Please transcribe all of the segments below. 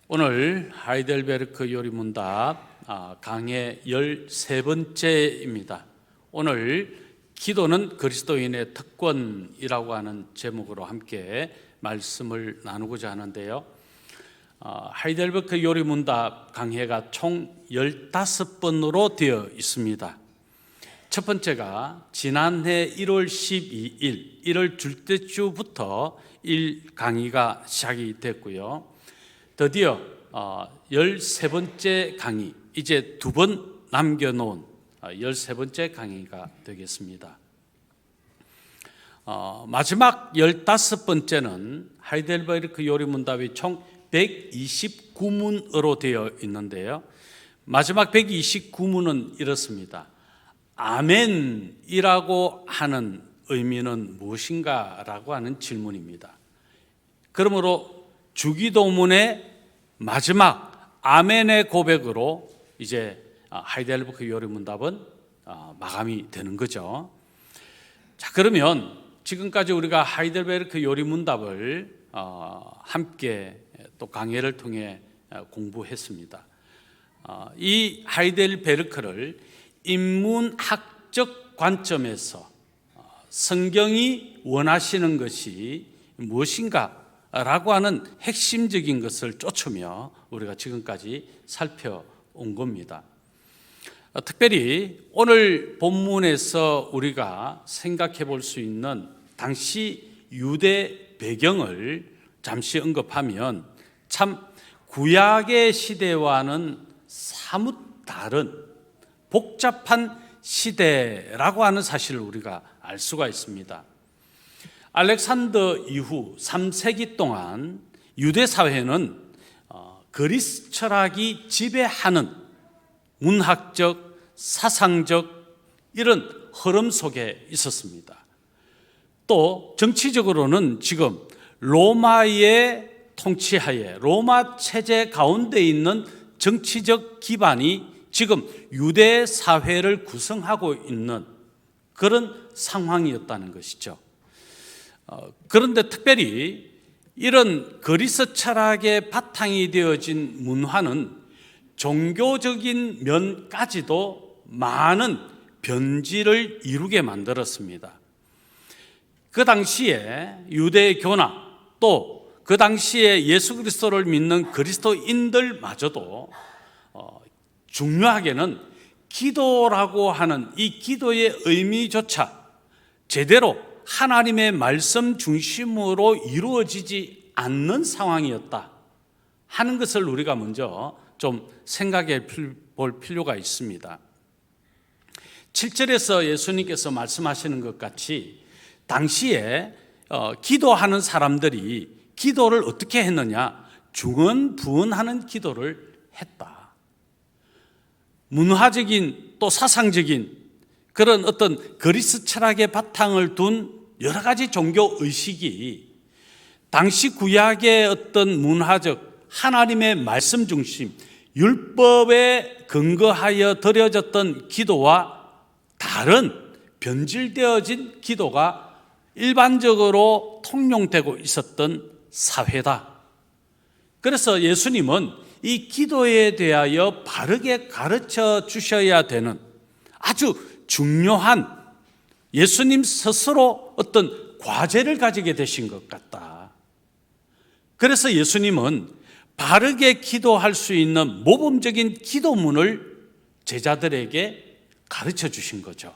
오늘 하이델베르크 요리문답 강해 13번째입니다. 오늘 기도는 그리스도인의 특권이라고 하는 제목으로 함께 말씀을 나누고자 하는데요. 하이델베르크 요리문답 강해가 총 15번으로 되어 있습니다. 첫 번째가 지난해 1월 12일 1월 둘째 주부터 1강의가 시작이 됐고요. 드디어 13번째 강의, 이제 2번 남겨놓은 13번째 강의가 되겠습니다. 마지막 15번째는 하이델베르크 요리문답이 총 129문으로 되어 있는데요. 마지막 129문은 이렇습니다. 아멘이라고 하는 의미는 무엇인가? 라고 하는 질문입니다. 그러므로 주기도문의 마지막 아멘의 고백으로 이제 하이델베르크 요리문답은 마감이 되는 거죠. 자, 그러면 지금까지 우리가 하이델베르크 요리문답을 함께 또 강해를 통해 공부했습니다. 이 하이델베르크를 인문학적 관점에서 성경이 원하시는 것이 무엇인가 라고 하는 핵심적인 것을 쫓으며 우리가 지금까지 살펴온 겁니다. 특별히 오늘 본문에서 우리가 생각해 볼 수 있는 당시 유대 배경을 잠시 언급하면 참 구약의 시대와는 사뭇 다른 복잡한 시대라고 하는 사실을 우리가 알 수가 있습니다. 알렉산더 이후 3세기 동안 유대 사회는 그리스 철학이 지배하는 문학적, 사상적 이런 흐름 속에 있었습니다. 또 정치적으로는 지금 로마의 통치하에 로마 체제 가운데 있는 정치적 기반이 지금 유대 사회를 구성하고 있는 그런 상황이었다는 것이죠. 그런데 특별히 이런 그리스 철학의 바탕이 되어진 문화는 종교적인 면까지도 많은 변질을 이루게 만들었습니다. 그 당시에 유대교나 또 그 당시에 예수 그리스도를 믿는 그리스도인들마저도 중요하게는 기도라고 하는 이 기도의 의미조차 제대로 하나님의 말씀 중심으로 이루어지지 않는 상황이었다 하는 것을 우리가 먼저 좀 생각해 볼 필요가 있습니다. 7절에서 예수님께서 말씀하시는 것 같이 당시에 기도하는 사람들이 기도를 어떻게 했느냐? 중언부언하는 기도를 했다. 문화적인 또 사상적인 그런 어떤 그리스 철학의 바탕을 둔 여러 가지 종교 의식이 당시 구약의 어떤 문화적 하나님의 말씀 중심 율법에 근거하여 드려졌던 기도와 다른 변질되어진 기도가 일반적으로 통용되고 있었던 사회다. 그래서 예수님은 이 기도에 대하여 바르게 가르쳐 주셔야 되는 아주 중요한 예수님 스스로 어떤 과제를 가지게 되신 것 같다. 그래서 예수님은 바르게 기도할 수 있는 모범적인 기도문을 제자들에게 가르쳐 주신 거죠.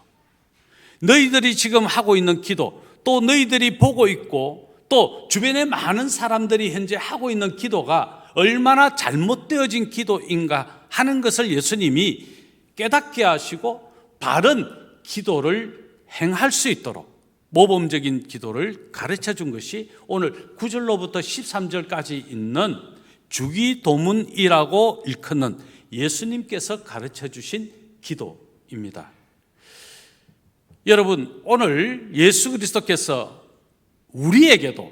너희들이 지금 하고 있는 기도, 또 너희들이 보고 있고 또 주변에 많은 사람들이 현재 하고 있는 기도가 얼마나 잘못되어진 기도인가 하는 것을 예수님이 깨닫게 하시고 바른 기도를 행할 수 있도록 모범적인 기도를 가르쳐 준 것이 오늘 9절로부터 13절까지 있는 주기도문이라고 일컫는 예수님께서 가르쳐 주신 기도입니다. 여러분, 오늘 예수 그리스도께서 우리에게도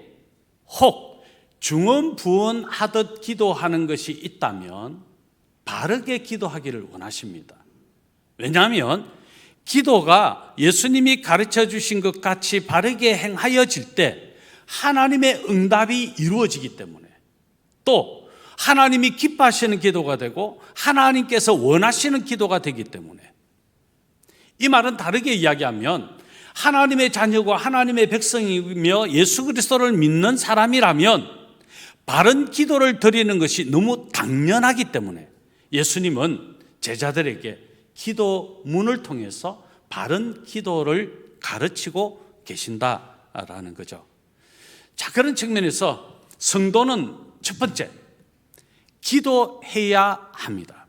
혹 중언부언하듯 기도하는 것이 있다면 바르게 기도하기를 원하십니다. 왜냐하면 기도가 예수님이 가르쳐 주신 것 같이 바르게 행하여질 때 하나님의 응답이 이루어지기 때문에 또 하나님이 기뻐하시는 기도가 되고 하나님께서 원하시는 기도가 되기 때문에, 이 말은 다르게 이야기하면 하나님의 자녀고 하나님의 백성이며 예수 그리스도를 믿는 사람이라면 바른 기도를 드리는 것이 너무 당연하기 때문에 예수님은 제자들에게 기도문을 통해서 바른 기도를 가르치고 계신다라는 거죠. 자, 그런 측면에서 성도는 첫 번째, 기도해야 합니다.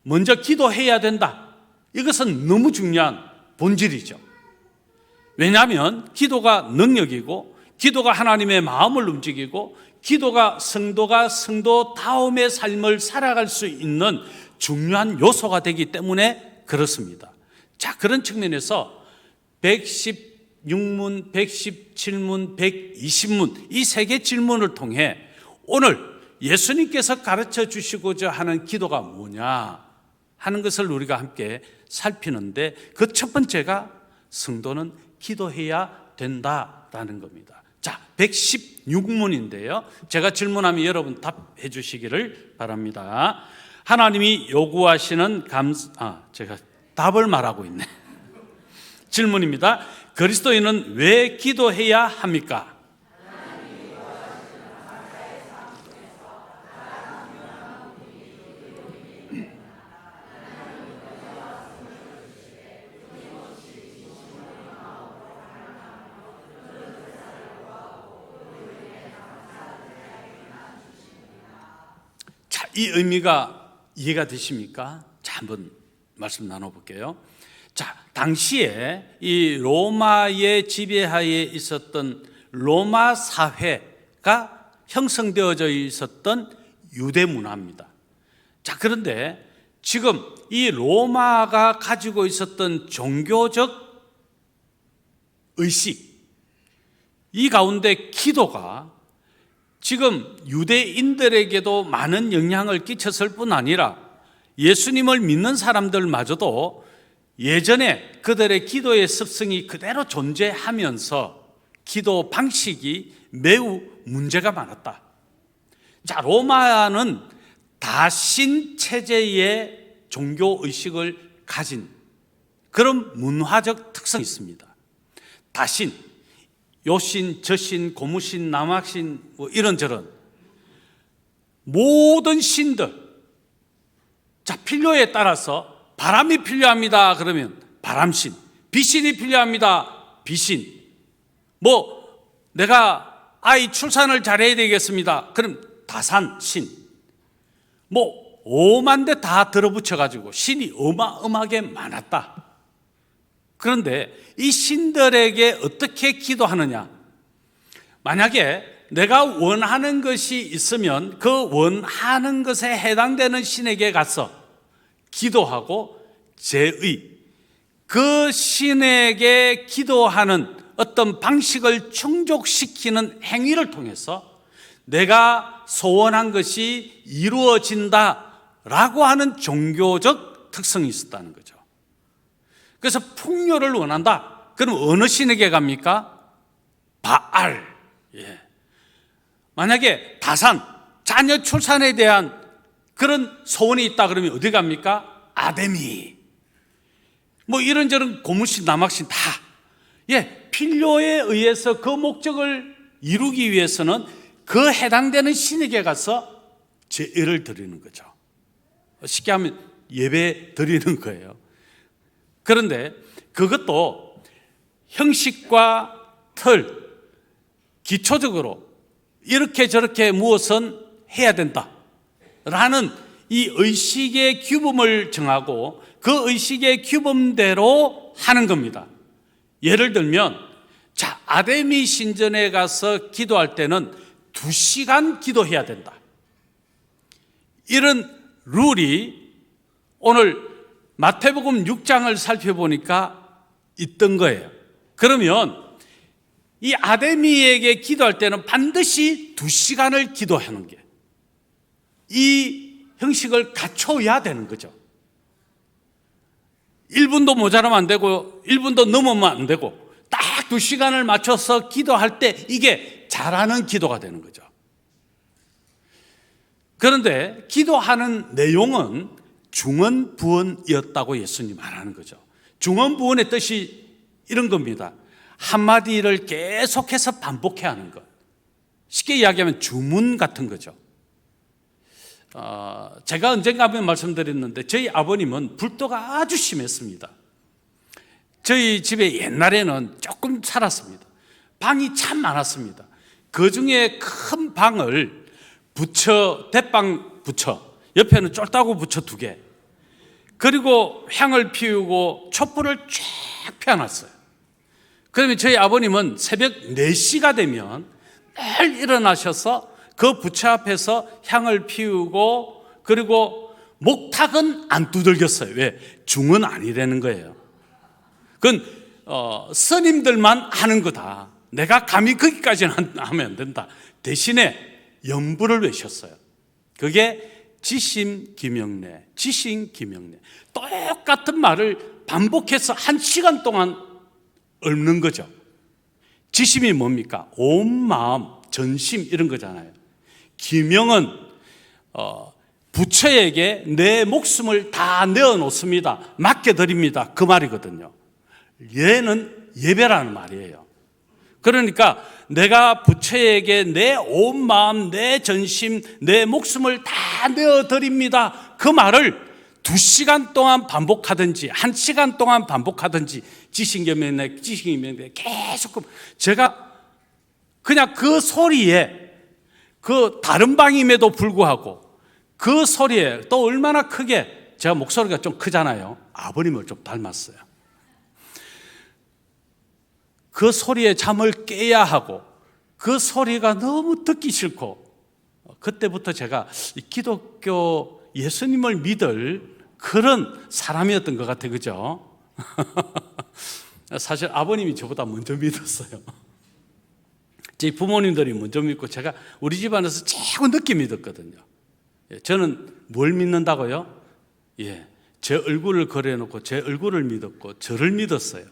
먼저 기도해야 된다. 이것은 너무 중요한 본질이죠. 왜냐하면 기도가 능력이고 기도가 하나님의 마음을 움직이고 기도가 성도가 성도다움의 삶을 살아갈 수 있는 중요한 요소가 되기 때문에 그렇습니다. 자, 그런 측면에서 116문, 117문, 120문 이 세 개 질문을 통해 오늘 예수님께서 가르쳐 주시고자 하는 기도가 뭐냐 하는 것을 우리가 함께 살피는데, 그 첫 번째가 성도는 기도해야 된다라는 겁니다. 자, 116문인데요. 제가 질문하면 여러분 답해 주시기를 바랍니다. 하나님이 요구하시는 제가 답을 말하고 있네. 질문입니다. 그리스도인은 왜 기도해야 합니까? 자, 이 의미가 이해가 되십니까? 자, 한번 말씀 나눠볼게요. 자, 당시에 이 로마의 지배하에 있었던 로마 사회가 형성되어져 있었던 유대 문화입니다. 자, 그런데 지금 이 로마가 가지고 있었던 종교적 의식, 이 가운데 기도가 지금 유대인들에게도 많은 영향을 끼쳤을 뿐 아니라 예수님을 믿는 사람들마저도 예전에 그들의 기도의 습성이 그대로 존재하면서 기도 방식이 매우 문제가 많았다. 자, 로마는 다신 체제의 종교 의식을 가진 그런 문화적 특성이 있습니다. 다신, 요신, 저신, 고무신, 남학신 뭐 이런저런 모든 신들, 자, 필요에 따라서 바람이 필요합니다 그러면 바람신, 비신이 필요합니다 비신, 뭐 내가 아이 출산을 잘해야 되겠습니다 그럼 다산신, 뭐 오만 대 다 들어붙여가지고 신이 어마어마하게 많았다. 그런데 이 신들에게 어떻게 기도하느냐? 만약에 내가 원하는 것이 있으면 그 원하는 것에 해당되는 신에게 가서 기도하고 그 신에게 기도하는 어떤 방식을 충족시키는 행위를 통해서 내가 소원한 것이 이루어진다라고 하는 종교적 특성이 있었다는 거죠. 그래서 풍요를 원한다. 그럼 어느 신에게 갑니까? 바알. 예. 만약에 다산, 자녀 출산에 대한 그런 소원이 있다 그러면 어디 갑니까? 아데미. 뭐 이런저런 고무신, 남학신 다. 예, 필요에 의해서 그 목적을 이루기 위해서는 그 해당되는 신에게 가서 제의를 드리는 거죠. 쉽게 하면 예배 드리는 거예요. 그런데 그것도 형식과 틀, 기초적으로 이렇게 저렇게 무엇은 해야 된다라는 이 의식의 규범을 정하고 그 의식의 규범대로 하는 겁니다. 예를 들면, 자, 아데미 신전에 가서 기도할 때는 2시간 기도해야 된다. 이런 룰이 오늘 마태복음 6장을 살펴보니까 있던 거예요. 그러면 이 아데미에게 기도할 때는 반드시 2시간을 기도하는 게 이 형식을 갖춰야 되는 거죠. 1분도 모자라면 안 되고 1분도 넘으면 안 되고 딱 2시간을 맞춰서 기도할 때 이게 잘하는 기도가 되는 거죠. 그런데 기도하는 내용은 중언부언이었다고 예수님 말하는 거죠. 중언부언의 뜻이 이런 겁니다. 한마디를 계속해서 반복해야 하는 것. 쉽게 이야기하면 주문 같은 거죠. 제가 언젠가 한번 말씀드렸는데 저희 아버님은 불도가 아주 심했습니다. 저희 집에 옛날에는 조금 살았습니다. 방이 참 많았습니다. 그 중에 큰 방을 대빵 부처, 옆에는 쫄따구 부처 2개, 그리고 향을 피우고 촛불을 쫙 펴놨어요. 그러면 저희 아버님은 새벽 4시가 되면 늘 일어나셔서 그 부처 앞에서 향을 피우고, 그리고 목탁은 안 두들겼어요. 왜? 중은 아니라는 거예요. 그건 스님들만 하는 거다. 내가 감히 거기까지는 하면 안 된다. 대신에 염불을 외셨어요. 그게 지심기명례, 지심기명례. 똑같은 말을 반복해서 1시간 동안 읊는 거죠. 지심이 뭡니까? 온 마음, 전심 이런 거잖아요. 기명은 부처에게 내 목숨을 다 내어놓습니다. 맡겨드립니다. 그 말이거든요. 예는 예배라는 말이에요. 그러니까 내가 부처에게 내 온 마음, 내 전심, 내 목숨을 다 내어드립니다. 그 말을 2시간 동안 반복하든지 1시간 동안 반복하든지 지심기명례 계속, 제가 그냥 그 소리에, 그 다른 방임에도 불구하고 그 소리에 또 얼마나 크게, 제가 목소리가 좀 크잖아요. 아버님을 좀 닮았어요. 그 소리에 잠을 깨야 하고 그 소리가 너무 듣기 싫고, 그때부터 제가 기독교 예수님을 믿을 그런 사람이었던 것 같아요. 그죠? 사실 아버님이 저보다 먼저 믿었어요. 제 부모님들이 먼저 믿고 제가 우리 집안에서 최고 늦게 믿었거든요. 저는 뭘 믿는다고요? 제 얼굴을 그려놓고 제 얼굴을 믿었고 저를 믿었어요.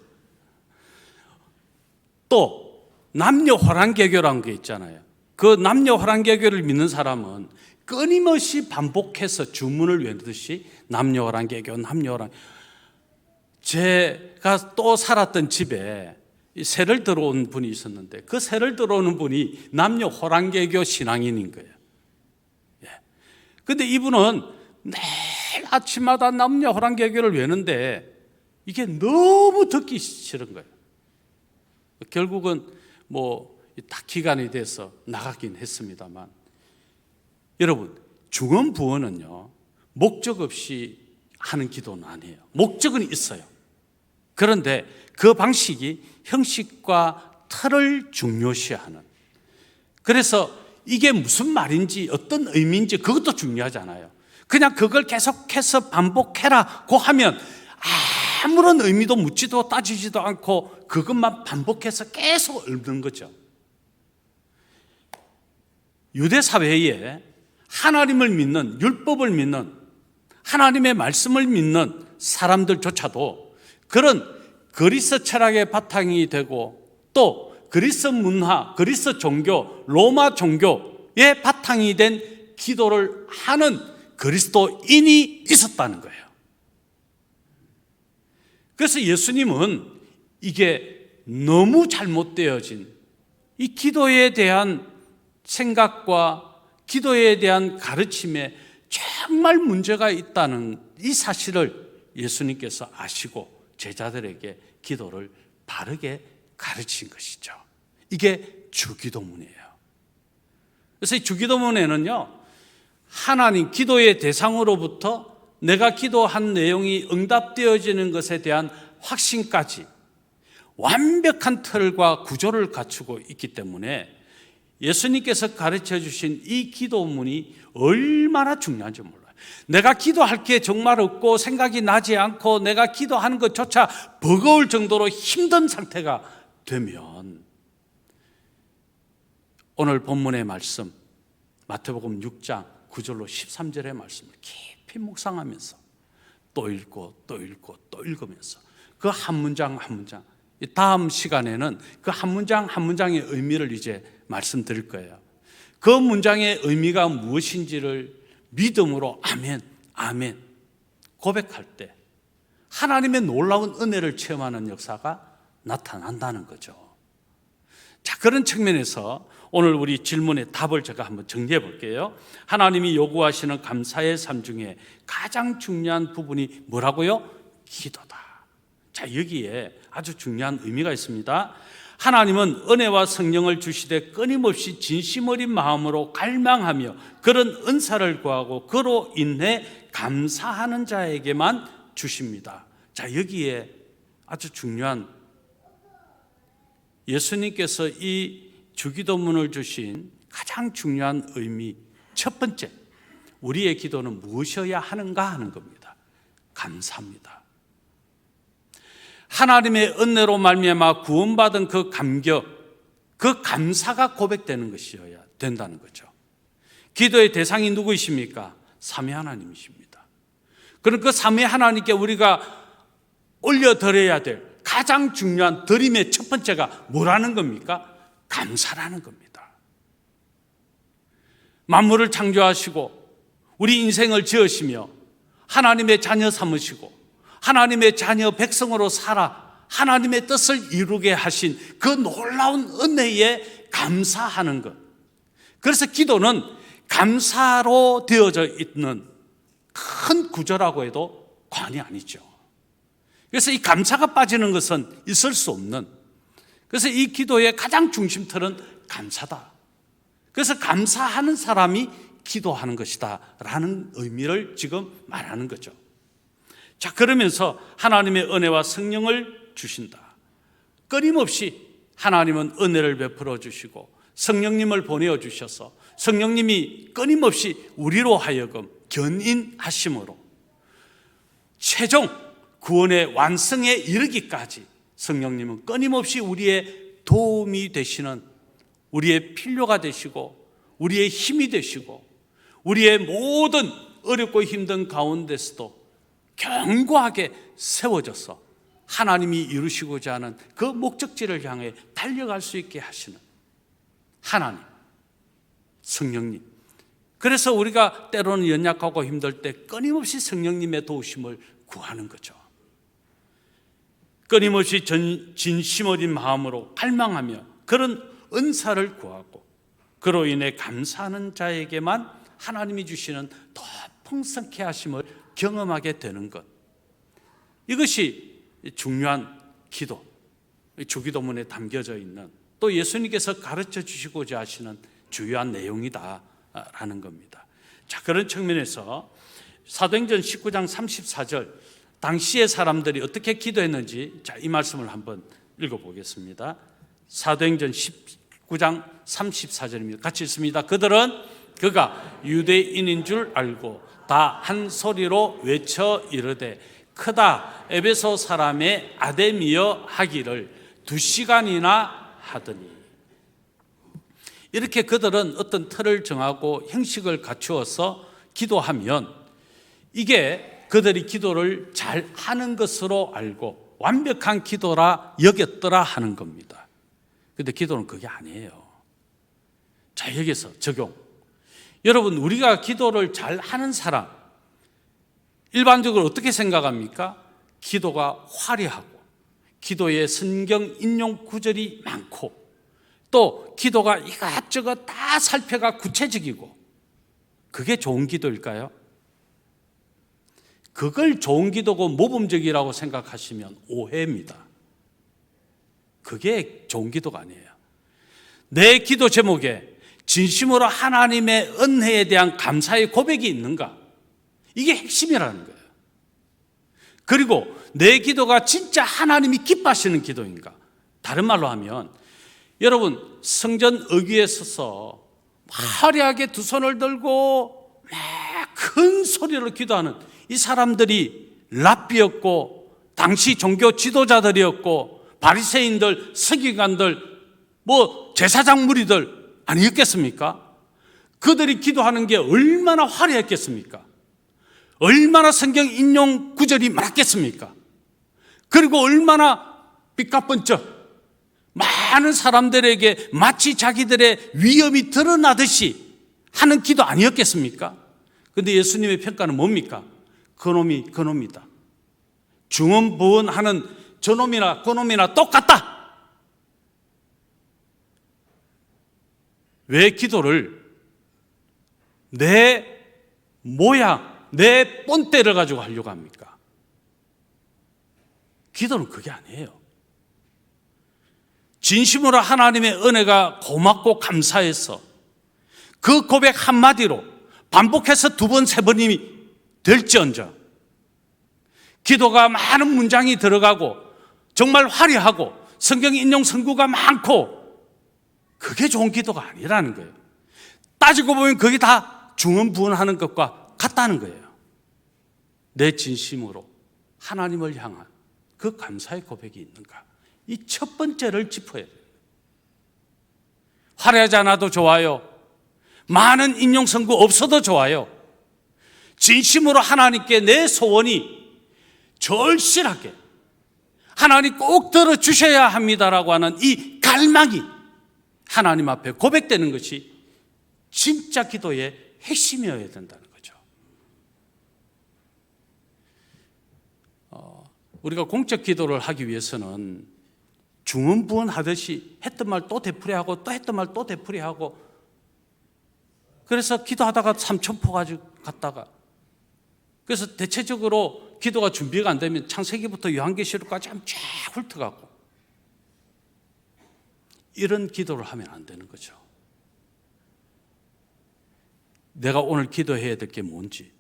또 남녀 호랑개교라는 게 있잖아요. 그 남녀 호랑개교를 믿는 사람은 끊임없이 반복해서 주문을 외우듯이 남녀 호랑개교, 남녀 호랑. 제가 또 살았던 집에 세를 들어온 분이 있었는데 그 세를 들어오는 분이 남녀 호랑개교 신앙인인 거예요. 그런데 이분은 매일 아침마다 남녀 호랑개교를 외우는데 이게 너무 듣기 싫은 거예요. 결국은 다 기간이 돼서 나가긴 했습니다만, 여러분, 중언부언은요 목적 없이 하는 기도는 아니에요. 목적은 있어요. 그런데 그 방식이 형식과 틀을 중요시하는, 그래서 이게 무슨 말인지 어떤 의미인지 그것도 중요하잖아요. 그냥 그걸 계속해서 반복해라고 하면 아무런 의미도 묻지도 따지지도 않고 그것만 반복해서 계속 읊는 거죠. 유대 사회에 하나님을 믿는, 율법을 믿는, 하나님의 말씀을 믿는 사람들조차도 그런 그리스 철학의 바탕이 되고 또 그리스 문화, 그리스 종교, 로마 종교의 바탕이 된 기도를 하는 그리스도인이 있었다는 거예요. 그래서 예수님은 이게 너무 잘못되어진 이 기도에 대한 생각과 기도에 대한 가르침에 정말 문제가 있다는 이 사실을 예수님께서 아시고 제자들에게 기도를 바르게 가르친 것이죠. 이게 주기도문이에요. 그래서 이 주기도문에는요, 하나님 기도의 대상으로부터 내가 기도한 내용이 응답되어지는 것에 대한 확신까지 완벽한 틀과 구조를 갖추고 있기 때문에 예수님께서 가르쳐 주신 이 기도문이 얼마나 중요한지 몰라요. 내가 기도할 게 정말 없고 생각이 나지 않고 내가 기도하는 것조차 버거울 정도로 힘든 상태가 되면 오늘 본문의 말씀 마태복음 6장 9절로 13절의 말씀을 깊이 묵상하면서 또 읽고 또 읽고 또 읽으면서 그 한 문장 한 문장, 다음 시간에는 그 한 문장 한 문장의 의미를 이제 말씀드릴 거예요. 그 문장의 의미가 무엇인지를 믿음으로 아멘, 아멘 고백할 때 하나님의 놀라운 은혜를 체험하는 역사가 나타난다는 거죠. 자, 그런 측면에서 오늘 우리 질문의 답을 제가 한번 정리해 볼게요. 하나님이 요구하시는 감사의 삶 중에 가장 중요한 부분이 뭐라고요? 기도다. 자, 여기에 아주 중요한 의미가 있습니다. 하나님은 은혜와 성령을 주시되 끊임없이 진심 어린 마음으로 갈망하며 그런 은사를 구하고 그로 인해 감사하는 자에게만 주십니다. 자, 여기에 아주 중요한 예수님께서 이 주기도문을 주신 가장 중요한 의미, 첫 번째, 우리의 기도는 무엇이어야 하는가 하는 겁니다. 감사합니다. 하나님의 은혜로 말미암아 구원받은 그 감격, 그 감사가 고백되는 것이어야 된다는 거죠. 기도의 대상이 누구이십니까? 삼위 하나님이십니다. 그럼 그 삼위 하나님께 우리가 올려드려야 될 가장 중요한 드림의 첫 번째가 뭐라는 겁니까? 감사라는 겁니다. 만물을 창조하시고 우리 인생을 지으시며 하나님의 자녀 삼으시고 하나님의 자녀 백성으로 살아 하나님의 뜻을 이루게 하신 그 놀라운 은혜에 감사하는 것. 그래서 기도는 감사로 되어져 있는 큰 구조라고 해도 과언이 아니죠. 그래서 이 감사가 빠지는 것은 있을 수 없는, 그래서 이 기도의 가장 중심틀은 감사다. 그래서 감사하는 사람이 기도하는 것이다 라는 의미를 지금 말하는 거죠. 자, 그러면서 하나님의 은혜와 성령을 주신다. 끊임없이 하나님은 은혜를 베풀어 주시고 성령님을 보내어 주셔서 성령님이 끊임없이 우리로 하여금 견인하심으로 최종 구원의 완성에 이르기까지 성령님은 끊임없이 우리의 도움이 되시는, 우리의 필요가 되시고 우리의 힘이 되시고 우리의 모든 어렵고 힘든 가운데서도 견고하게 세워져서 하나님이 이루시고자 하는 그 목적지를 향해 달려갈 수 있게 하시는 하나님, 성령님. 그래서 우리가 때로는 연약하고 힘들 때 끊임없이 성령님의 도우심을 구하는 거죠. 끊임없이 진심 어린 마음으로 갈망하며 그런 은사를 구하고 그로 인해 감사하는 자에게만 하나님이 주시는 더 풍성케 하심을 경험하게 되는 것. 이것이 중요한 기도, 주기도문에 담겨져 있는, 또 예수님께서 가르쳐 주시고자 하시는 주요한 내용이다라는 겁니다. 자, 그런 측면에서 사도행전 19장 34절 당시의 사람들이 어떻게 기도했는지, 자, 이 말씀을 한번 읽어보겠습니다. 사도행전 19장 34절입니다. 같이 읽습니다. 그들은 그가 유대인인 줄 알고 다 한 소리로 외쳐 이르되 크다 에베소 사람의 아데미여 하기를 2시간이나 하더니. 이렇게 그들은 어떤 틀을 정하고 형식을 갖추어서 기도하면 이게 그들이 기도를 잘 하는 것으로 알고 완벽한 기도라 여겼더라 하는 겁니다. 그런데 기도는 그게 아니에요. 자, 여기서 적용. 여러분, 우리가 기도를 잘 하는 사람, 일반적으로 어떻게 생각합니까? 기도가 화려하고 기도에 성경 인용 구절이 많고 또 기도가 이것저것 다 살펴가 구체적이고, 그게 좋은 기도일까요? 그걸 좋은 기도고 모범적이라고 생각하시면 오해입니다. 그게 좋은 기도가 아니에요. 내 기도 제목에 진심으로 하나님의 은혜에 대한 감사의 고백이 있는가? 이게 핵심이라는 거예요. 그리고 내 기도가 진짜 하나님이 기뻐하시는 기도인가? 다른 말로 하면, 여러분, 성전 의기에 서서 화려하게 두 손을 들고 큰 소리로 기도하는 이 사람들이 랍비였고 당시 종교 지도자들이었고 바리새인들, 서기관들, 제사장 무리들 아니었겠습니까? 그들이 기도하는 게 얼마나 화려했겠습니까? 얼마나 성경 인용 구절이 많았겠습니까? 그리고 얼마나 삐까뻔쩍 많은 사람들에게 마치 자기들의 위엄이 드러나듯이 하는 기도 아니었겠습니까? 근데 예수님의 평가는 뭡니까? 그놈이다. 중언부언하는 저놈이나 그놈이나 똑같다. 왜 기도를 내 모양, 내 본때를 가지고 하려고 합니까? 기도는 그게 아니에요. 진심으로 하나님의 은혜가 고맙고 감사해서 그 고백 한마디로 반복해서 2번, 3번이 될지언정 기도가 많은 문장이 들어가고 정말 화려하고 성경 인용 선구가 많고 그게 좋은 기도가 아니라는 거예요. 따지고 보면 그게 다 중언부언하는 것과 같다는 거예요. 내 진심으로 하나님을 향한 그 감사의 고백이 있는가? 이 첫 번째를 짚어야 돼요. 화려하지 않아도 좋아요. 많은 인용 선구 없어도 좋아요. 진심으로 하나님께 내 소원이 절실하게 하나님 꼭 들어주셔야 합니다라고 하는 이 갈망이 하나님 앞에 고백되는 것이 진짜 기도의 핵심이어야 된다는 거죠. 우리가 공적 기도를 하기 위해서는 중언부언하듯이 했던 말 또 되풀이하고 또 했던 말 또 되풀이하고 그래서 기도하다가 삼천포 가지고 갔다가 그래서 대체적으로 기도가 준비가 안 되면 창세기부터 요한계시록까지 한번 쫙 훑어가고 이런 기도를 하면 안 되는 거죠. 내가 오늘 기도해야 될 게 뭔지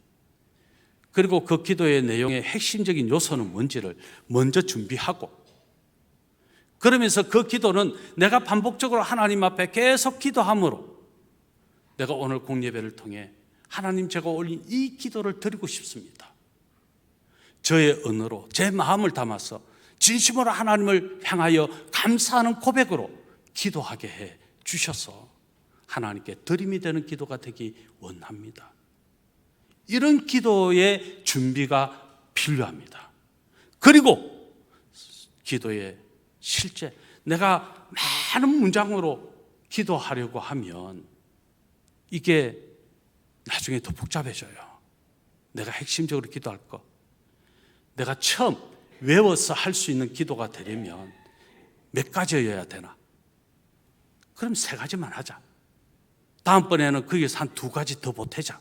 그리고 그 기도의 내용의 핵심적인 요소는 뭔지를 먼저 준비하고 그러면서 그 기도는 내가 반복적으로 하나님 앞에 계속 기도함으로 내가 오늘 공예배를 통해 하나님 제가 올린 이 기도를 드리고 싶습니다. 저의 언어로 제 마음을 담아서 진심으로 하나님을 향하여 감사하는 고백으로 기도하게 해 주셔서 하나님께 드림이 되는 기도가 되기 원합니다. 이런 기도의 준비가 필요합니다. 그리고 기도의 실제 내가 많은 문장으로 기도하려고 하면 이게 나중에 더 복잡해져요. 내가 핵심적으로 기도할 거 내가 처음 외워서 할 수 있는 기도가 되려면 몇 가지여야 되나? 그럼 3가지만 하자. 다음번에는 거기서 한 2가지 더 보태자.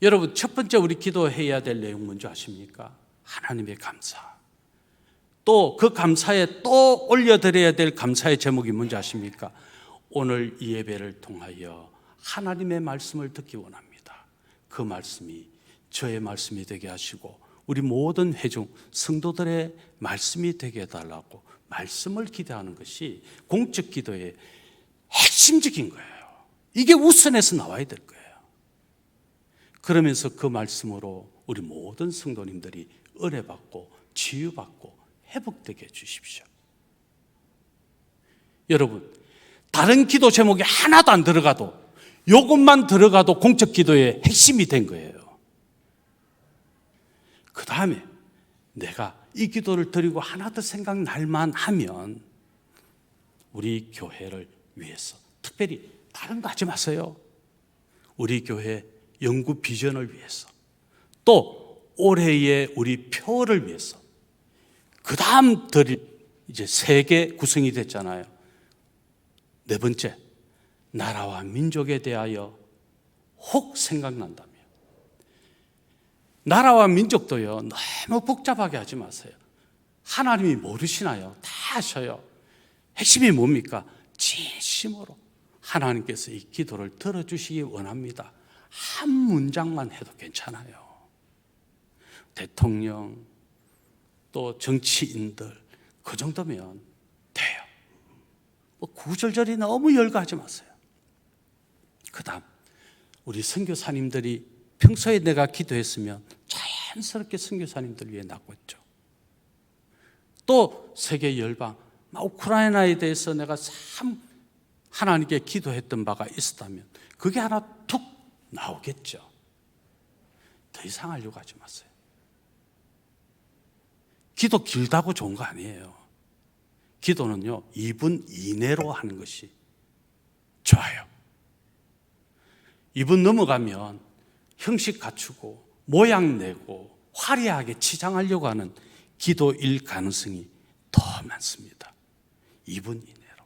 여러분 첫 번째 우리 기도해야 될 내용 뭔지 아십니까? 하나님의 감사. 또 그 감사에 또 올려드려야 될 감사의 제목이 뭔지 아십니까? 오늘 이 예배를 통하여 하나님의 말씀을 듣기 원합니다. 그 말씀이 저의 말씀이 되게 하시고 우리 모든 회중 성도들의 말씀이 되게 해달라고 말씀을 기대하는 것이 공적 기도의 핵심적인 거예요. 이게 우선에서 나와야 될 거예요. 그러면서 그 말씀으로 우리 모든 성도님들이 은혜받고 치유받고 회복되게 해주십시오. 여러분 다른 기도 제목이 하나도 안 들어가도 이것만 들어가도 공적 기도의 핵심이 된 거예요. 그 다음에 내가 이 기도를 드리고 하나 더 생각날만 하면 우리 교회를 위해서 특별히 다른 거 하지 마세요. 우리 교회 영구 비전을 위해서 또 올해의 우리 표를 위해서 그 다음 드릴 이제 3개 구성이 됐잖아요. 4번째 나라와 민족에 대하여 혹 생각난다면 나라와 민족도요 너무 복잡하게 하지 마세요. 하나님이 모르시나요? 다 아셔요. 핵심이 뭡니까? 진심으로 하나님께서 이 기도를 들어주시기 원합니다. 한 문장만 해도 괜찮아요. 대통령 또 정치인들 그 정도면 돼요. 뭐 구절절이 너무 열거하지 마세요. 그 다음 우리 선교사님들이 평소에 내가 기도했으면 자연스럽게 선교사님들 위해 낚았죠. 또 세계 열방 우크라이나에 대해서 내가 참 하나님께 기도했던 바가 있었다면 그게 하나 툭 나오겠죠. 더 이상 하려고 하지 마세요. 기도 길다고 좋은 거 아니에요. 기도는요 2분 이내로 하는 것이 좋아요. 이분 넘어가면 형식 갖추고 모양 내고 화려하게 치장하려고 하는 기도일 가능성이 더 많습니다. 이분 이내로.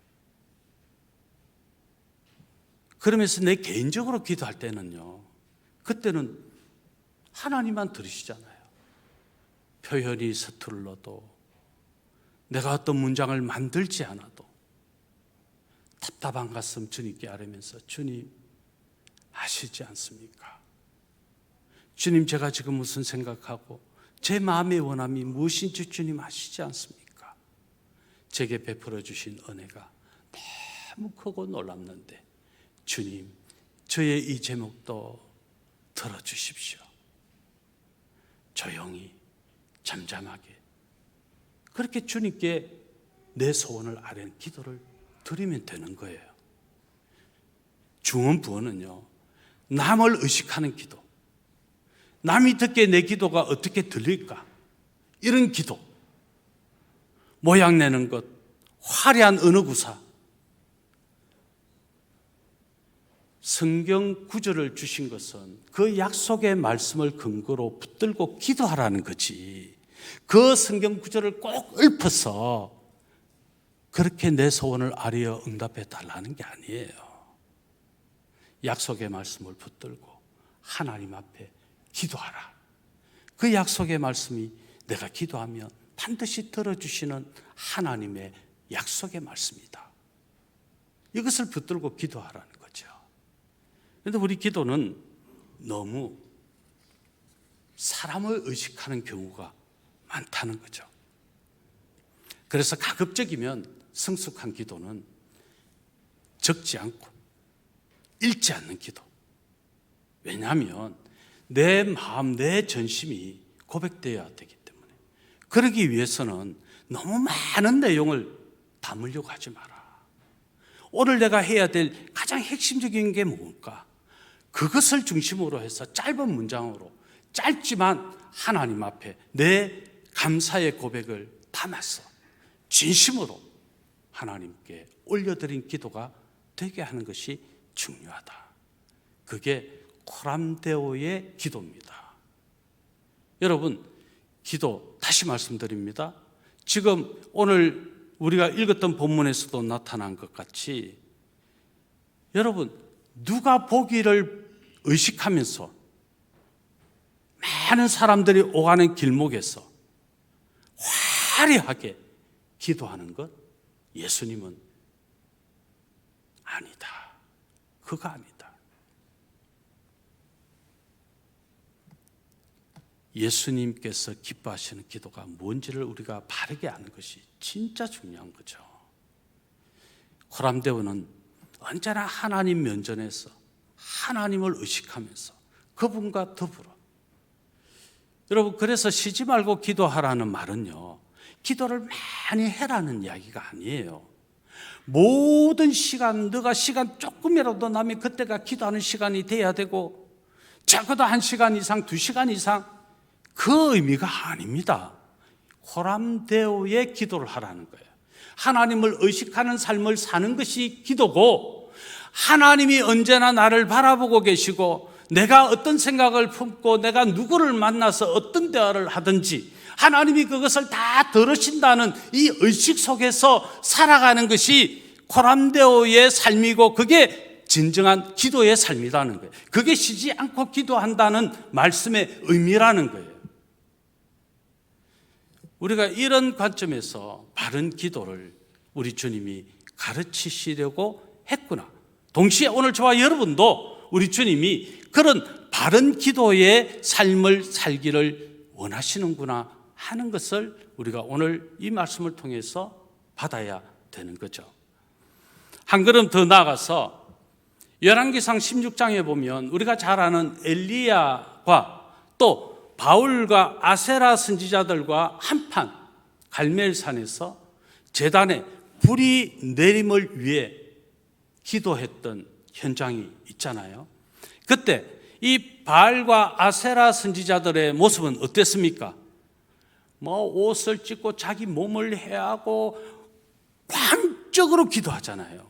그러면서 내 개인적으로 기도할 때는요, 그때는 하나님만 들으시잖아요. 표현이 서툴러도, 내가 어떤 문장을 만들지 않아도 답답한 가슴 주님께 아뢰면서, 주님 아시지 않습니까? 주님, 제가 지금 무슨 생각하고 제 마음의 원함이 무엇인지 주님 아시지 않습니까? 제게 베풀어 주신 은혜가 너무 크고 놀랍는데 주님, 저의 이 제목도 들어주십시오. 조용히 잠잠하게 그렇게 주님께 내 소원을 아뢰는 기도를 드리면 되는 거예요. 중언부언은요, 남을 의식하는 기도, 남이 듣기에 내 기도가 어떻게 들릴까, 이런 기도, 모양 내는 것, 화려한 언어구사, 성경 구절을 주신 것은 그 약속의 말씀을 근거로 붙들고 기도하라는 거지, 그 성경 구절을 꼭 읊어서 그렇게 내 소원을 아뢰어 응답해 달라는 게 아니에요. 약속의 말씀을 붙들고 하나님 앞에 기도하라. 그 약속의 말씀이 내가 기도하면 반드시 들어주시는 하나님의 약속의 말씀이다. 이것을 붙들고 기도하라는 거죠. 그런데 우리 기도는 너무 사람을 의식하는 경우가 많다는 거죠. 그래서 가급적이면 성숙한 기도는 적지 않고 읽지 않는 기도. 왜냐하면 내 마음, 내 전심이 고백되어야 되기 때문에. 그러기 위해서는 너무 많은 내용을 담으려고 하지 마라. 오늘 내가 해야 될 가장 핵심적인 게 뭘까? 그것을 중심으로 해서 짧은 문장으로, 짧지만 하나님 앞에 내 감사의 고백을 담아서 진심으로 하나님께 올려드린 기도가 되게 하는 것이 중요하다. 그게 코람데오의 기도입니다. 여러분, 기도 다시 말씀드립니다. 지금 오늘 우리가 읽었던 본문에서도 나타난 것 같이 여러분, 누가 보기를 의식하면서 많은 사람들이 오가는 길목에서 화려하게 기도하는 것, 예수님은 아니다. 그거 아니다. 예수님께서 기뻐하시는 기도가 뭔지를 우리가 바르게 아는 것이 진짜 중요한 거죠. 코람데오는 언제나 하나님 면전에서 하나님을 의식하면서 그분과 더불어. 여러분, 그래서 쉬지 말고 기도하라는 말은요, 기도를 많이 해라는 이야기가 아니에요. 모든 시간, 너가 시간 조금이라도 나면 그때가 기도하는 시간이 돼야 되고, 적어도 1시간 이상, 2시간 이상, 그 의미가 아닙니다. 코람데오의 기도를 하라는 거예요. 하나님을 의식하는 삶을 사는 것이 기도고, 하나님이 언제나 나를 바라보고 계시고, 내가 어떤 생각을 품고 내가 누구를 만나서 어떤 대화를 하든지 하나님이 그것을 다 들으신다는 이 의식 속에서 살아가는 것이 코람데오의 삶이고, 그게 진정한 기도의 삶이라는 거예요. 그게 쉬지 않고 기도한다는 말씀의 의미라는 거예요. 우리가 이런 관점에서 바른 기도를 우리 주님이 가르치시려고 했구나. 동시에 오늘 저와 여러분도 우리 주님이 그런 바른 기도의 삶을 살기를 원하시는구나 하는 것을 우리가 오늘 이 말씀을 통해서 받아야 되는 거죠. 한 걸음 더 나아가서 열왕기상 16장에 보면 우리가 잘 아는 엘리야와 또 바울과 아세라 선지자들과 한판 갈멜산에서 제단에 불이 내림을 위해 기도했던 현장이 있잖아요. 그때 이 바알과 아세라 선지자들의 모습은 어땠습니까? 옷을 찢고 자기 몸을 해하고 광적으로 기도하잖아요.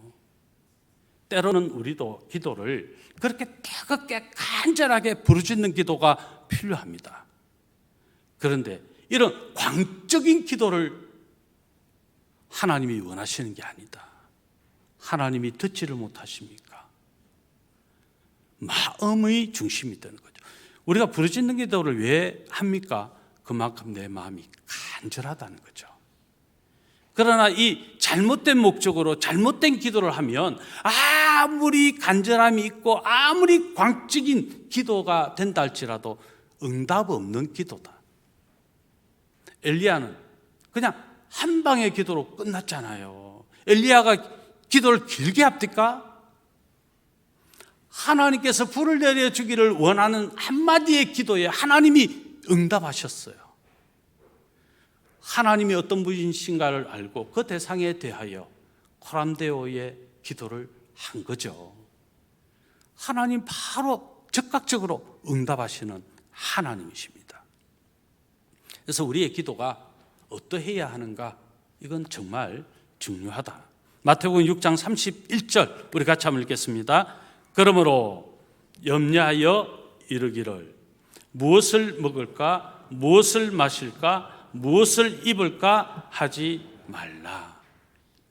때로는 우리도 기도를 그렇게 뜨겁게 간절하게 부르짖는 기도가 필요합니다. 그런데 이런 광적인 기도를 하나님이 원하시는 게 아니다. 하나님이 듣지를 못하십니까? 마음의 중심이 되는 거죠. 우리가 부르짖는 기도를 왜 합니까? 그만큼 내 마음이 간절하다는 거죠. 그러나 이 잘못된 목적으로 잘못된 기도를 하면 아무리 간절함이 있고 아무리 광적인 기도가 된다 할지라도 응답 없는 기도다. 엘리야는 그냥 한 방의 기도로 끝났잖아요. 엘리야가 기도를 길게 합니까? 하나님께서 불을 내려주기를 원하는 한마디의 기도에 하나님이 응답하셨어요. 하나님이 어떤 분이신가를 알고 그 대상에 대하여 코람데오의 기도를 한 거죠. 하나님 바로 즉각적으로 응답하시는 하나님이십니다. 그래서 우리의 기도가 어떠해야 하는가? 이건 정말 중요하다. 마태복음 6장 31절 우리 같이 한번 읽겠습니다. 그러므로 염려하여 이르기를 무엇을 먹을까? 무엇을 마실까? 무엇을 입을까? 하지 말라.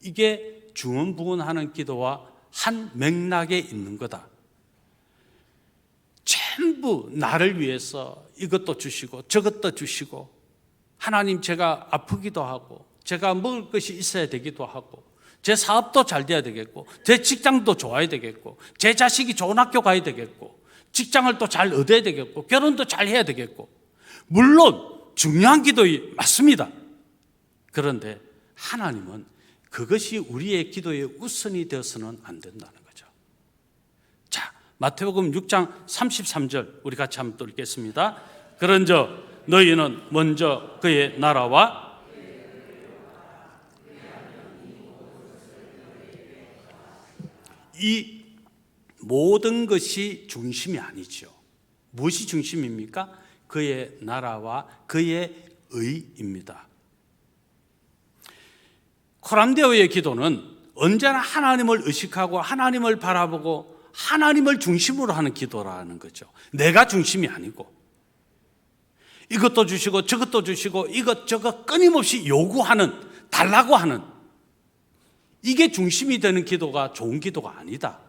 이게 중언부언하는 기도와 한 맥락에 있는 거다. 전부 나를 위해서 이것도 주시고 저것도 주시고, 하나님 제가 아프기도 하고 제가 먹을 것이 있어야 되기도 하고 제 사업도 잘 돼야 되겠고 제 직장도 좋아야 되겠고 제 자식이 좋은 학교 가야 되겠고 직장을 또 잘 얻어야 되겠고 결혼도 잘 해야 되겠고, 물론 중요한 기도 맞습니다. 그런데 하나님은 그것이 우리의 기도의 우선이 되어서는 안 된다는 거죠. 자, 마태복음 6장 33절 우리 같이 한번 또 읽겠습니다. 그런즉 너희는 먼저 그의 나라와 이 모든 것이 중심이 아니죠. 무엇이 중심입니까? 그의 나라와 그의 의입니다. 코람데오의 기도는 언제나 하나님을 의식하고 하나님을 바라보고 하나님을 중심으로 하는 기도라는 거죠. 내가 중심이 아니고 이것도 주시고 저것도 주시고 이것저것 끊임없이 요구하는, 달라고 하는, 이게 중심이 되는 기도가 좋은 기도가 아니다.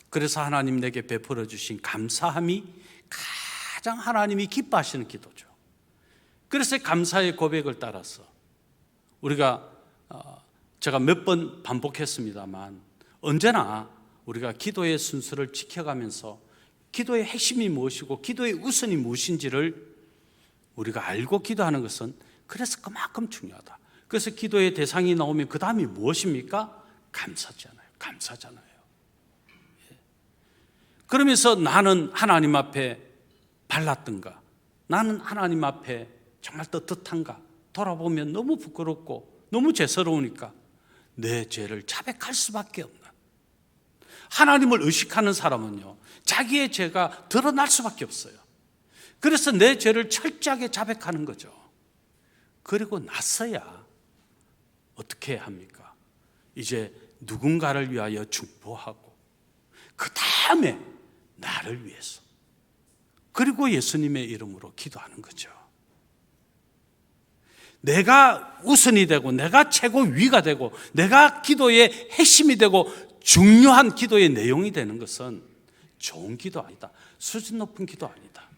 그래서 하나님 내게 베풀어 주신 감사함이 가장 하나님이 기뻐하시는 기도죠. 그래서 감사의 고백을 따라서 우리가 제가 몇 번 반복했습니다만 언제나 우리가 기도의 순서를 지켜가면서 기도의 핵심이 무엇이고 기도의 우선이 무엇인지를 우리가 알고 기도하는 것은 그래서 그만큼 중요하다. 그래서 기도의 대상이 나오면 그 다음이 무엇입니까? 감사잖아요. 그러면서 나는 하나님 앞에 발랐던가, 나는 하나님 앞에 정말 떳떳한가 돌아보면 너무 부끄럽고 너무 죄스러우니까 내 죄를 자백할 수밖에 없는, 하나님을 의식하는 사람은요 자기의 죄가 드러날 수밖에 없어요. 그래서 내 죄를 철저하게 자백하는 거죠. 그리고 나서야 어떻게 해야 합니까? 이제 누군가를 위하여 중보하고 그 다음에 나를 위해서, 그리고 예수님의 이름으로 기도하는 거죠. 내가 우선이 되고 내가 최고 위가 되고 내가 기도의 핵심이 되고 중요한 기도의 내용이 되는 것은 좋은 기도 아니다. 수준 높은 기도 아니다.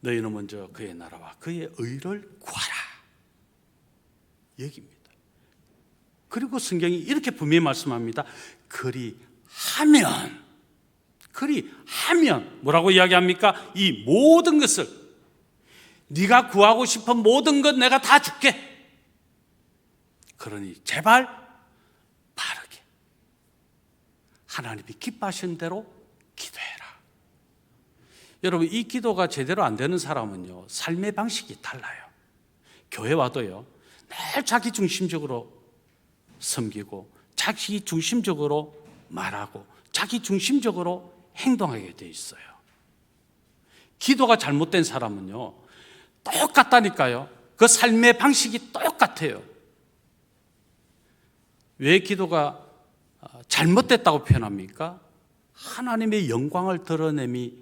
너희는 먼저 그의 나라와 그의 의를 구하라, 여기입니다. 그리고 성경이 이렇게 분명히 말씀합니다. 그리하면 뭐라고 이야기합니까? 이 모든 것을, 네가 구하고 싶은 모든 것 내가 다 줄게. 그러니 제발 바르게 하나님이 기뻐하시는 대로 기도해라. 여러분, 이 기도가 제대로 안 되는 사람은요 삶의 방식이 달라요. 교회 와도요 늘 자기 중심적으로 섬기고 자기 중심적으로 말하고 자기 중심적으로 행동하게 돼 있어요. 기도가 잘못된 사람은요 똑같다니까요. 그 삶의 방식이 똑같아요. 왜 기도가 잘못됐다고 표현합니까? 하나님의 영광을 드러냄이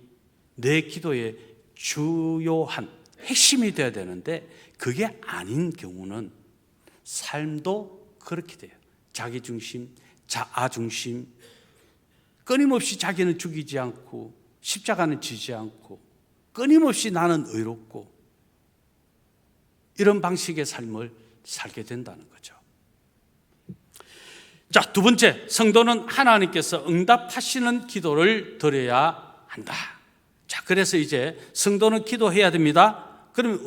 내 기도의 주요한 핵심이 되어야 되는데 그게 아닌 경우는 삶도 그렇게 돼요. 자기중심, 자아중심, 끊임없이 자기는 죽이지 않고 십자가는 지지 않고 끊임없이 나는 의롭고 이런 방식의 삶을 살게 된다는 거죠. 자, 두 번째, 성도는 하나님께서 응답하시는 기도를 드려야 한다. 자, 그래서 이제 성도는 기도해야 됩니다. 그러면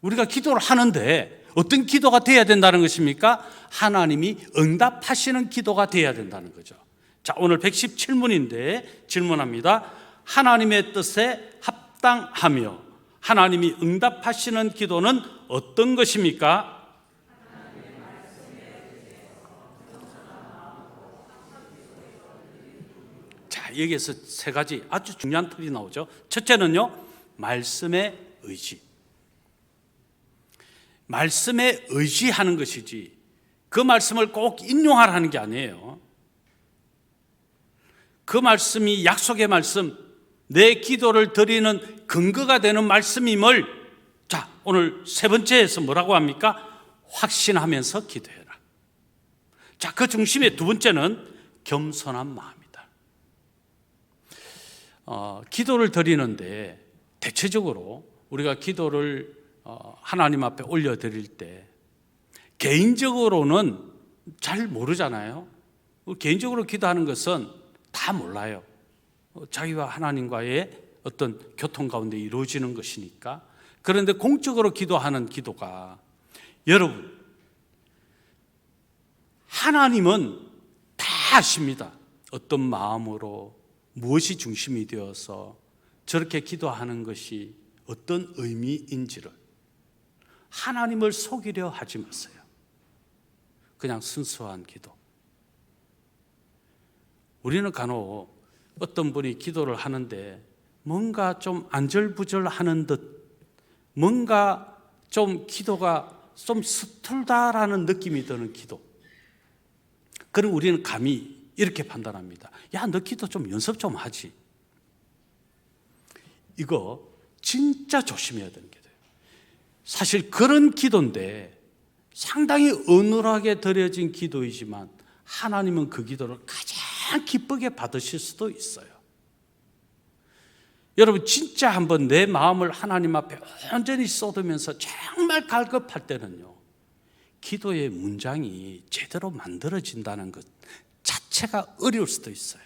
우리가 기도를 하는데 어떤 기도가 돼야 된다는 것입니까? 하나님이 응답하시는 기도가 돼야 된다는 거죠. 자, 오늘 117문인데 질문합니다. 하나님의 뜻에 합당하며 하나님이 응답하시는 기도는 어떤 것입니까? 자, 여기에서 세 가지 아주 중요한 틀이 나오죠. 첫째는요, 말씀의 의지. 말씀에 의지하는 것이지 그 말씀을 꼭 인용하라는 게 아니에요. 그 말씀이 약속의 말씀, 내 기도를 드리는 근거가 되는 말씀임을, 자, 오늘 세 번째에서 뭐라고 합니까? 확신하면서 기도해라. 자, 그 중심의 두 번째는 겸손한 마음이다. 기도를 드리는데 대체적으로 우리가 기도를 하나님 앞에 올려드릴 때 개인적으로는 잘 모르잖아요. 개인적으로 기도하는 것은 다 몰라요. 자기와 하나님과의 어떤 교통 가운데 이루어지는 것이니까. 그런데 공적으로 기도하는 기도가, 여러분, 하나님은 다 아십니다. 어떤 마음으로 무엇이 중심이 되어서 저렇게 기도하는 것이 어떤 의미인지를. 하나님을 속이려 하지 마세요. 그냥 순수한 기도. 우리는 간혹 어떤 분이 기도를 하는데 뭔가 좀 안절부절하는 듯, 뭔가 좀 기도가 좀 서툴다라는 느낌이 드는 기도. 그럼 우리는 감히 이렇게 판단합니다. 야, 너 기도 좀 연습 좀 하지. 이거 진짜 조심해야 되는 게 돼요. 사실 그런 기도인데 상당히 어눌하게 드려진 기도이지만 하나님은 그 기도를 가장 기쁘게 받으실 수도 있어요. 여러분, 진짜 한번 내 마음을 하나님 앞에 온전히 쏟으면서 정말 갈급할 때는요, 기도의 문장이 제대로 만들어진다는 것 자체가 어려울 수도 있어요.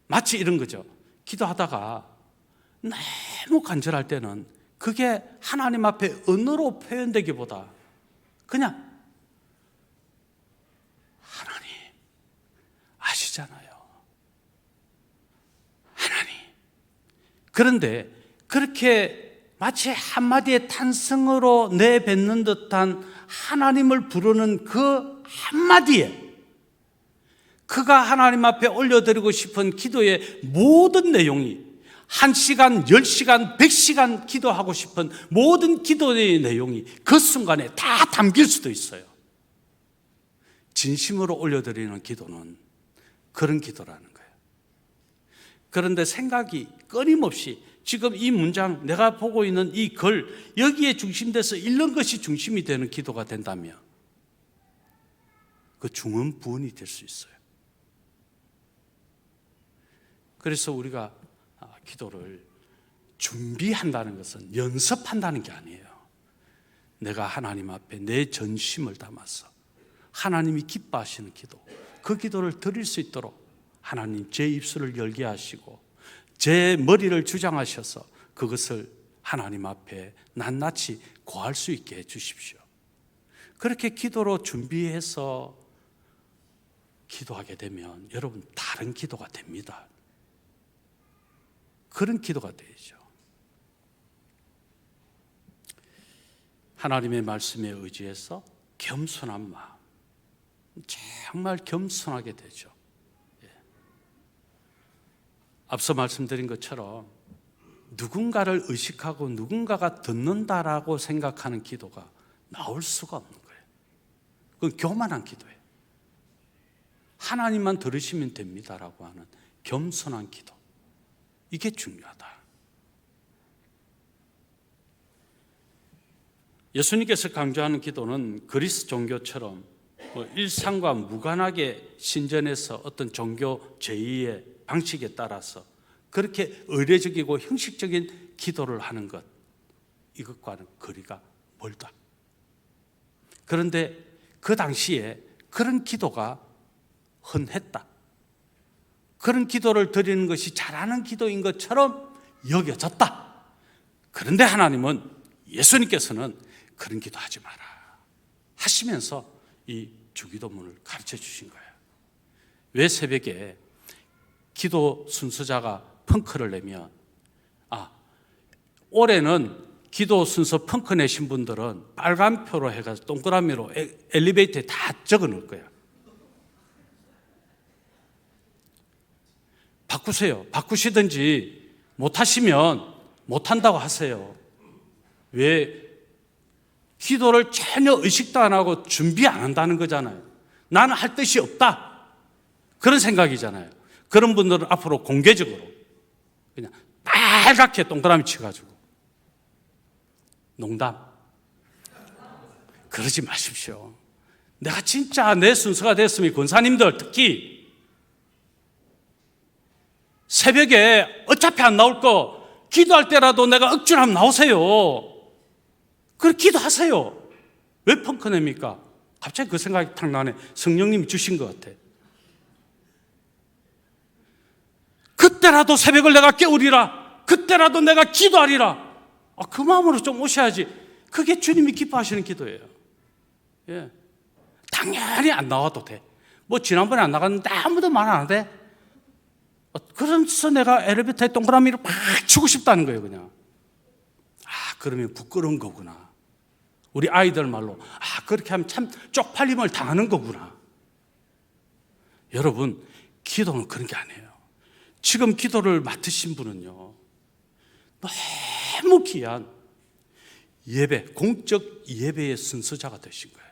마치 이런 거죠. 기도하다가 너무 간절할 때는 그게 하나님 앞에 언어로 표현되기보다 그냥 하나님 아시잖아요. 하나님. 그런데 그렇게 마치 한마디의 탄성으로 내뱉는 듯한 하나님을 부르는 그 한마디에 그가 하나님 앞에 올려드리고 싶은 기도의 모든 내용이 1시간, 10시간, 100시간 기도하고 싶은 모든 기도의 내용이 그 순간에 다 담길 수도 있어요. 진심으로 올려드리는 기도는 그런 기도라는 거예요. 그런데 생각이 끊임없이 지금 이 문장, 내가 보고 있는 이 글, 여기에 중심돼서 읽는 것이 중심이 되는 기도가 된다면 그 중언부언이 될 수 있어요. 그래서 우리가 기도를 준비한다는 것은 연습한다는 게 아니에요. 내가 하나님 앞에 내 전심을 담아서 하나님이 기뻐하시는 기도, 그 기도를 드릴 수 있도록 하나님 제 입술을 열게 하시고 제 머리를 주장하셔서 그것을 하나님 앞에 낱낱이 고할 수 있게 해 주십시오. 그렇게 기도로 준비해서 기도하게 되면 여러분 다른 기도가 됩니다. 그런 기도가 되죠. 하나님의 말씀에 의지해서 겸손한 마음, 정말 겸손하게 되죠. 앞서 말씀드린 것처럼 누군가를 의식하고 누군가가 듣는다라고 생각하는 기도가 나올 수가 없는 거예요. 그건 교만한 기도예요. 하나님만 들으시면 됩니다라고 하는 겸손한 기도. 이게 중요하다. 예수님께서 강조하는 기도는 그리스 종교처럼 일상과 무관하게 신전에서 어떤 종교 제의의 방식에 따라서 그렇게 의례적이고 형식적인 기도를 하는 것, 이것과는 거리가 멀다. 그런데 그 당시에 그런 기도가 흔했다. 그런 기도를 드리는 것이 잘하는 기도인 것처럼 여겨졌다. 그런데 하나님은, 예수님께서는 그런 기도 하지 마라 하시면서 이 주기도문을 가르쳐 주신 거예요. 왜 새벽에 기도 순서자가 펑크를 내면, 올해는 기도 순서 펑크 내신 분들은 빨간표로 해가지고 동그라미로 엘리베이터에 다 적어 놓을 거예요. 바꾸세요. 바꾸시든지 못하시면 못한다고 하세요. 왜? 기도를 전혀 의식도 안 하고 준비 안 한다는 거잖아요. 나는 할 뜻이 없다, 그런 생각이잖아요. 그런 분들은 앞으로 공개적으로 그냥 빨갛게 동그라미 쳐가지고, 농담, 그러지 마십시오. 내가 진짜 내 순서가 됐으면, 권사님들 특히 새벽에 어차피 안 나올 거 기도할 때라도 내가 억지로 하면 나오세요. 그렇게 기도하세요. 왜 펑크 냅니까? 갑자기 그 생각이 탁 나네. 성령님이 주신 것 같아. 그때라도 새벽을 내가 깨우리라, 그때라도 내가 기도하리라, 그 마음으로 좀 오셔야지. 그게 주님이 기뻐하시는 기도예요. 예. 당연히 안 나와도 돼. 지난번에 안 나갔는데 아무도 말 안 하대. 그래서 내가 엘리베이터에 동그라미를 막 치고 싶다는 거예요, 그냥. 그러면 부끄러운 거구나. 우리 아이들 말로, 그렇게 하면 참 쪽팔림을 당하는 거구나. 여러분, 기도는 그런 게 아니에요. 지금 기도를 맡으신 분은요, 너무 귀한 예배, 공적 예배의 순서자가 되신 거예요.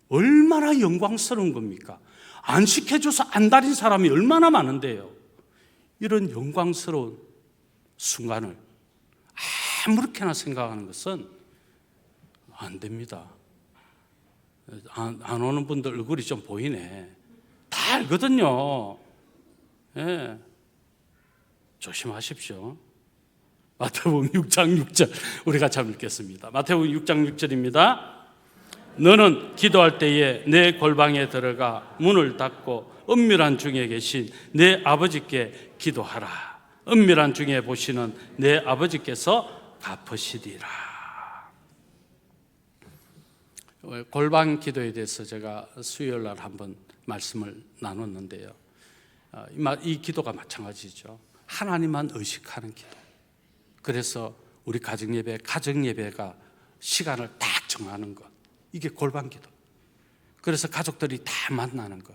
얼마나 영광스러운 겁니까? 안 시켜줘서 안달인 사람이 얼마나 많은데요. 이런 영광스러운 순간을 아무렇게나 생각하는 것은 안 됩니다. 안 오는 분들 얼굴이 좀 보이네. 다 알거든요. 예. 조심하십시오. 마태복음 6장 6절 우리 같이 한번 읽겠습니다. 마태복음 6장 6절입니다. 너는 기도할 때에 내 골방에 들어가 문을 닫고 은밀한 중에 계신 내 아버지께 기도하라. 은밀한 중에 보시는 내 아버지께서 갚으시리라. 골방 기도에 대해서 제가 수요일 날 한번 말씀을 나눴는데요. 이 기도가 마찬가지죠. 하나님만 의식하는 기도. 그래서 우리 가정예배가 시간을 딱 정하는 것, 이게 골방 기도. 그래서 가족들이 다 만나는 것,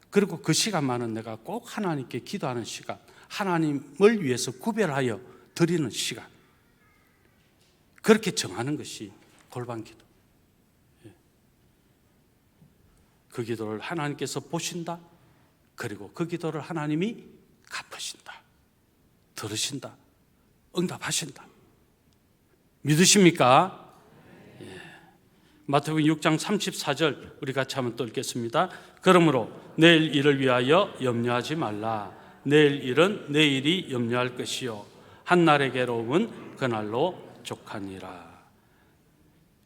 그리고 그 시간만은 내가 꼭 하나님께 기도하는 시간, 하나님을 위해서 구별하여 드리는 시간, 그렇게 정하는 것이 골방 기도. 그 기도를 하나님께서 보신다. 그리고 그 기도를 하나님이 갚으신다, 들으신다, 응답하신다. 믿으십니까? 마태복음 6장 34절 우리 같이 한번 또 읽겠습니다. 그러므로 내일 일을 위하여 염려하지 말라. 내일 일은 내일이 염려할 것이요 한날의 괴로움은 그날로 족하니라.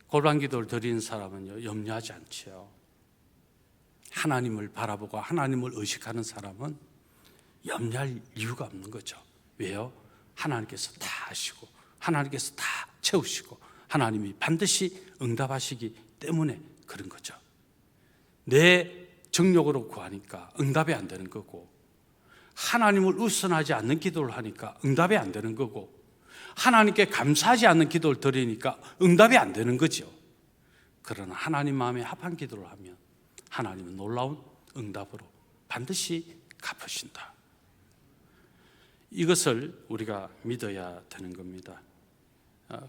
골방 기도를 드리는 사람은요, 염려하지 않지요. 하나님을 바라보고 하나님을 의식하는 사람은 염려할 이유가 없는 거죠. 왜요? 하나님께서 다 하시고 하나님께서 다 채우시고 하나님이 반드시 응답하시기 때문에 그런 거죠. 내 정욕으로 구하니까 응답이 안 되는 거고, 하나님을 우선하지 않는 기도를 하니까 응답이 안 되는 거고, 하나님께 감사하지 않는 기도를 드리니까 응답이 안 되는 거죠. 그러나 하나님 마음에 합한 기도를 하면 하나님은 놀라운 응답으로 반드시 갚으신다. 이것을 우리가 믿어야 되는 겁니다.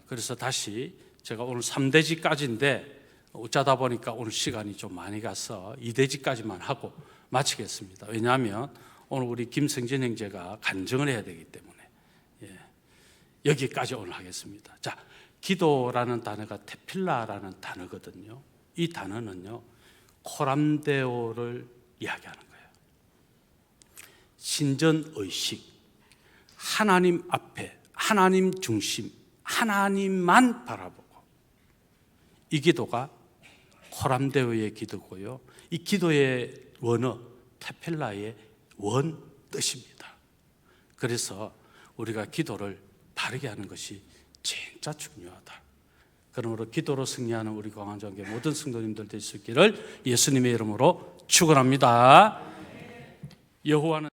그래서 다시 제가 오늘 3대지까지인데 어쩌다 보니까 오늘 시간이 좀 많이 가서 2대지까지만 하고 마치겠습니다. 왜냐하면 오늘 우리 김성진 형제가 간증을 해야 되기 때문에 여기까지 오늘 하겠습니다. 자, 기도라는 단어가 테필라라는 단어거든요. 이 단어는요, 코람데오를 이야기하는 거예요. 신전의식, 하나님 앞에, 하나님 중심, 하나님만 바라보고, 이 기도가 코람데오의 기도고요. 이 기도의 원어, 테펠라의 원 뜻입니다. 그래서 우리가 기도를 바르게 하는 것이 진짜 중요하다. 그러므로 기도로 승리하는 우리 광안정교 모든 성도님들 될 수 있기를 예수님의 이름으로 축원합니다. 여호와는